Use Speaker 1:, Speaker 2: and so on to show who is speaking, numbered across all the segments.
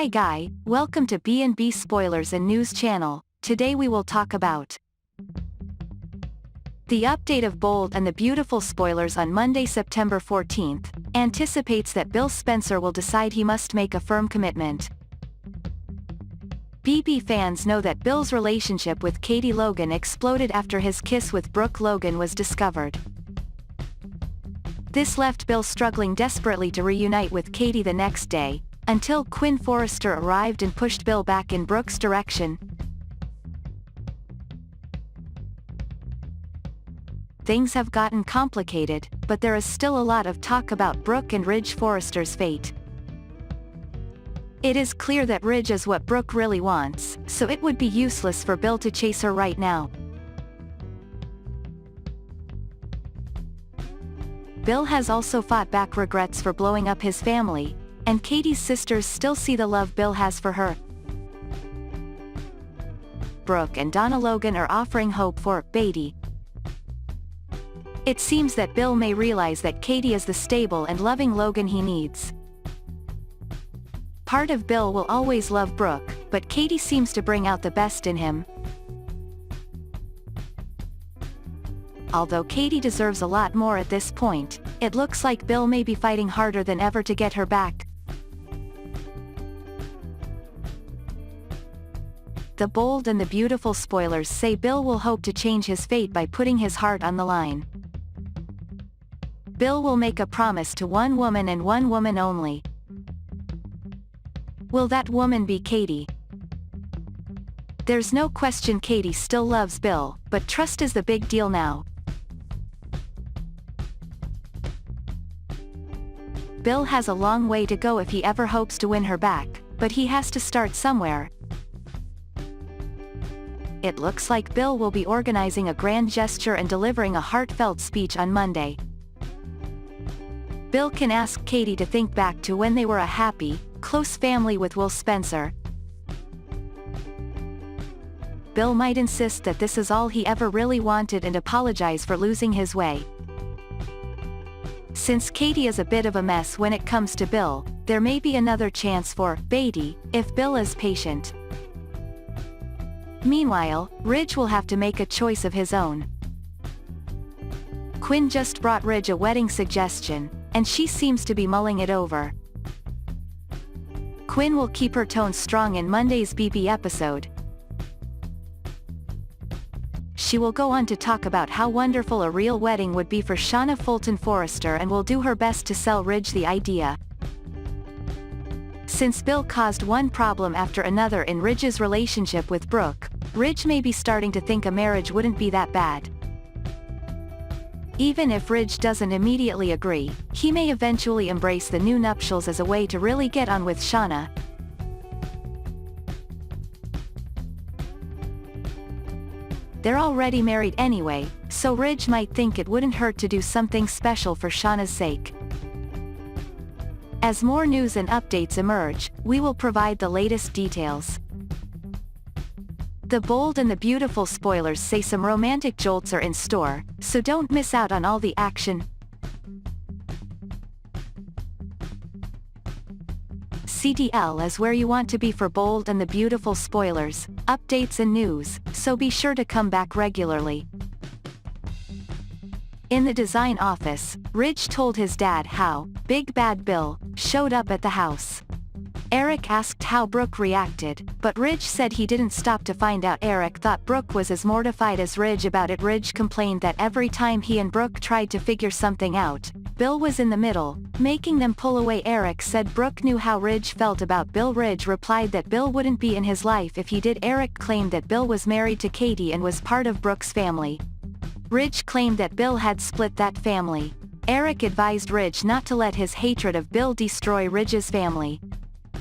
Speaker 1: Hi Guy, welcome to B&B Spoilers and News channel. Today we will talk about the update of Bold and the Beautiful spoilers on Monday, September 14th, anticipates that Bill Spencer will decide he must make a firm commitment. BB fans know that Bill's relationship with Katie Logan exploded after his kiss with Brooke Logan was discovered. This left Bill struggling desperately to reunite with Katie the next day, until Quinn Forrester arrived and pushed Bill back in Brooke's direction. Things have gotten complicated, but there is still a lot of talk about Brooke and Ridge Forrester's fate. It is clear that Ridge is what Brooke really wants, so it would be useless for Bill to chase her right now. Bill has also fought back regrets for blowing up his family, and Katie's sisters still see the love Bill has for her. Brooke and Donna Logan are offering hope for Beatty. It seems that Bill may realize that Katie is the stable and loving Logan he needs. Part of Bill will always love Brooke, but Katie seems to bring out the best in him. Although Katie deserves a lot more at this point, it looks like Bill may be fighting harder than ever to get her back. The Bold and the Beautiful spoilers say Bill will hope to change his fate by putting his heart on the line. Bill will make a promise to one woman and one woman only. Will that woman be Katie? There's no question Katie still loves Bill, but trust is the big deal now. Bill has a long way to go if he ever hopes to win her back, but he has to start somewhere. It looks like Bill will be organizing a grand gesture and delivering a heartfelt speech on Monday. Bill can ask Katie to think back to when they were a happy, close family with Will Spencer. Bill might insist that this is all he ever really wanted and apologize for losing his way. Since Katie is a bit of a mess when it comes to Bill, there may be another chance for Beatty, if Bill is patient. Meanwhile, Ridge will have to make a choice of his own. Quinn just brought Ridge a wedding suggestion, and she seems to be mulling it over. Quinn will keep her tone strong in Monday's BB episode. She will go on to talk about how wonderful a real wedding would be for Shauna Fulton Forrester and will do her best to sell Ridge the idea. Since Bill caused one problem after another in Ridge's relationship with Brooke, Ridge may be starting to think a marriage wouldn't be that bad. Even if Ridge doesn't immediately agree, he may eventually embrace the new nuptials as a way to really get on with Shauna. They're already married anyway, so Ridge might think it wouldn't hurt to do something special for Shauna's sake. As more news and updates emerge, we will provide the latest details. The Bold and the Beautiful spoilers say some romantic jolts are in store, so don't miss out on all the action. CDL is where you want to be for Bold and the Beautiful spoilers, updates and news, so be sure to come back regularly. In the design office, Ridge told his dad how Big Bad Bill showed up at the house. Eric asked how Brooke reacted, but Ridge said he didn't stop to find out. Eric thought Brooke was as mortified as Ridge about it. Ridge complained that every time he and Brooke tried to figure something out, Bill was in the middle, making them pull away. Eric said Brooke knew how Ridge felt about Bill. Ridge replied that Bill wouldn't be in his life if he did. Eric claimed that Bill was married to Katie and was part of Brooke's family. Ridge claimed that Bill had split that family. Eric advised Ridge not to let his hatred of Bill destroy Ridge's family.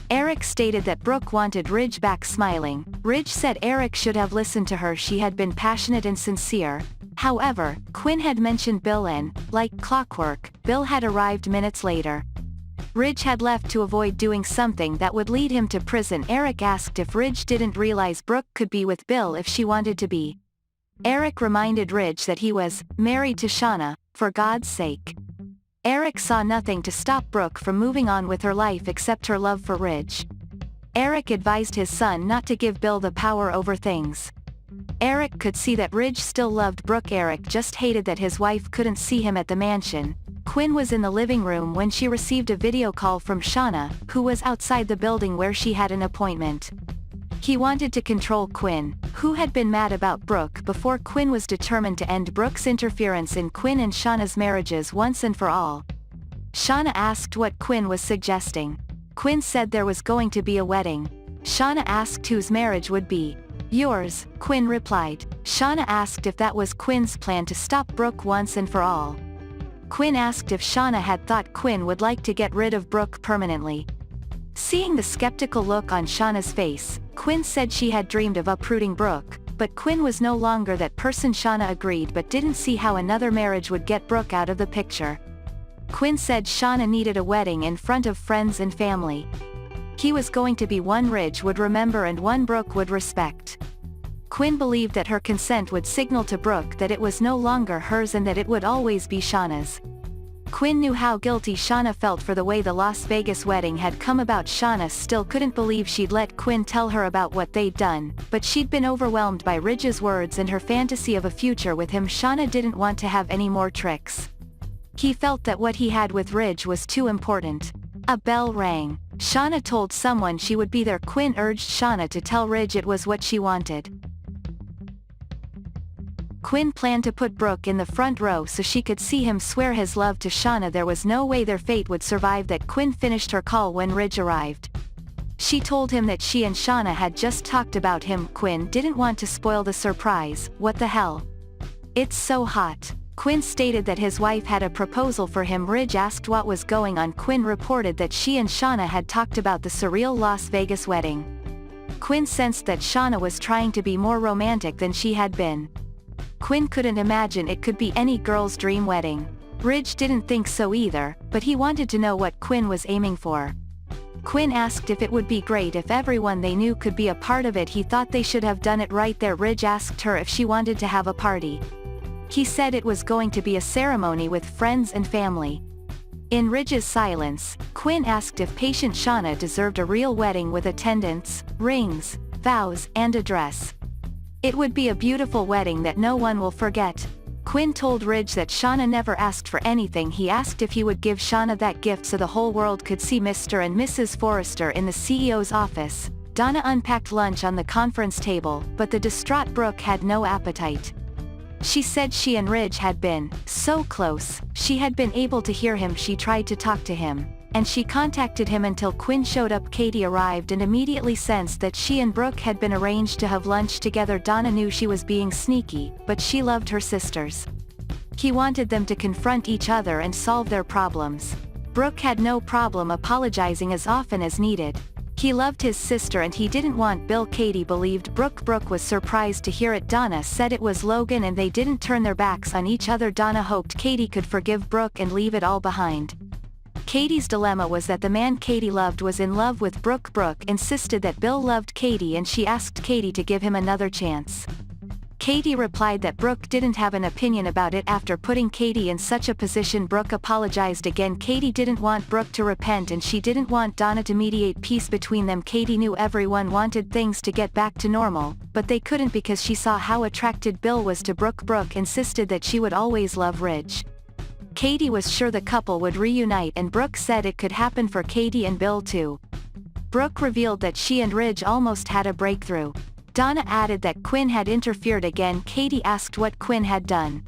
Speaker 1: Eric stated that Brooke wanted Ridge back. Smiling, Ridge said Eric should have listened to her. She had been passionate and sincere. However, Quinn had mentioned Bill and, like clockwork, Bill had arrived minutes later. Ridge had left to avoid doing something that would lead him to prison. Eric asked if Ridge didn't realize Brooke could be with Bill if she wanted to be. Eric reminded Ridge that he was married to Shauna, for God's sake. Eric saw nothing to stop Brooke from moving on with her life except her love for Ridge. Eric advised his son not to give Bill the power over things. Eric could see that Ridge still loved Brooke. Eric just hated that his wife couldn't see him at the mansion. Quinn was in the living room when she received a video call from Shauna, who was outside the building where she had an appointment. He wanted to control Quinn, who had been mad about Brooke before. Quinn was determined to end Brooke's interference in Quinn and Shauna's marriages once and for all. Shauna asked what Quinn was suggesting. Quinn said there was going to be a wedding. Shauna asked whose marriage would be. Yours, Quinn replied. Shauna asked if that was Quinn's plan to stop Brooke once and for all. Quinn asked if Shauna had thought Quinn would like to get rid of Brooke permanently. Seeing the skeptical look on Shauna's face, Quinn said she had dreamed of uprooting Brooke, but Quinn was no longer that person. Shauna agreed but didn't see how another marriage would get Brooke out of the picture. Quinn said Shauna needed a wedding in front of friends and family. He was going to be one Ridge would remember and one Brooke would respect. Quinn believed that her consent would signal to Brooke that it was no longer hers and that it would always be Shauna's. Quinn knew how guilty Shauna felt for the way the Las Vegas wedding had come about. Shauna still couldn't believe she'd let Quinn tell her about what they'd done, but she'd been overwhelmed by Ridge's words and her fantasy of a future with him. Shauna didn't want to have any more tricks. He felt that what he had with Ridge was too important. A bell rang. Shauna told someone she would be there. Quinn urged Shauna to tell Ridge it was what she wanted. Quinn planned to put Brooke in the front row so she could see him swear his love to Shauna. There was no way their fate would survive that. Quinn finished her call when Ridge arrived. She told him that she and Shauna had just talked about him. Quinn didn't want to spoil the surprise. What the hell? It's so hot. Quinn stated that his wife had a proposal for him. Ridge asked what was going on. Quinn reported that she and Shauna had talked about the surreal Las Vegas wedding. Quinn sensed that Shauna was trying to be more romantic than she had been. Quinn couldn't imagine it could be any girl's dream wedding. Ridge didn't think so either, but he wanted to know what Quinn was aiming for. Quinn asked if it would be great if everyone they knew could be a part of it. He thought they should have done it right there. Ridge asked her if she wanted to have a party. He said it was going to be a ceremony with friends and family. In Ridge's silence, Quinn asked if patient Shauna deserved a real wedding with attendants, rings, vows, and a dress. It would be a beautiful wedding that no one will forget. Quinn told Ridge that Shauna never asked for anything. He asked if he would give Shauna that gift so the whole world could see Mr. and Mrs. Forrester in the CEO's office. Donna unpacked lunch on the conference table, but the distraught Brooke had no appetite. She said she and Ridge had been so close, she had been able to hear him. She tried to talk to him, and she contacted him until Quinn showed up. Katie arrived and immediately sensed that she and Brooke had been arranged to have lunch together. Donna knew she was being sneaky, but she loved her sisters. He wanted them to confront each other and solve their problems. Brooke had no problem apologizing as often as needed. He loved his sister and he didn't want Bill. Katie believed Brooke. Brooke was surprised to hear it. Donna said it was Logan and they didn't turn their backs on each other. Donna hoped Katie could forgive Brooke and leave it all behind. Katie's dilemma was that the man Katie loved was in love with Brooke. Brooke insisted that Bill loved Katie and she asked Katie to give him another chance. Katie replied that Brooke didn't have an opinion about it. After putting Katie in such a position, Brooke apologized again. Katie didn't want Brooke to repent and she didn't want Donna to mediate peace between them. Katie knew everyone wanted things to get back to normal, but they couldn't because she saw how attracted Bill was to Brooke. Brooke insisted that she would always love Ridge. Katie was sure the couple would reunite and Brooke said it could happen for Katie and Bill too. Brooke revealed that she and Ridge almost had a breakthrough. Donna added that Quinn had interfered again. Katie asked what Quinn had done.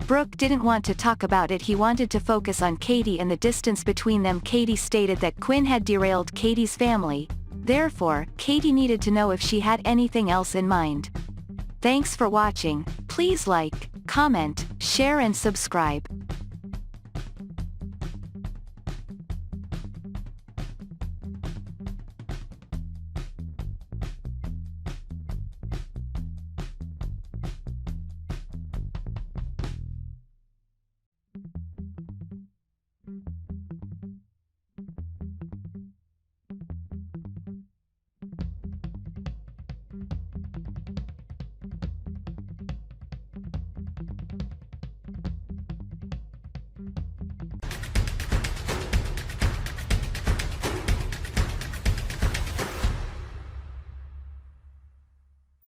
Speaker 1: Brooke didn't want to talk about it. He wanted to focus on Katie and the distance between them. Katie stated that Quinn had derailed Katie's family. Therefore, Katie needed to know if she had anything else in mind. Thanks for watching. Please like, comment, share and subscribe.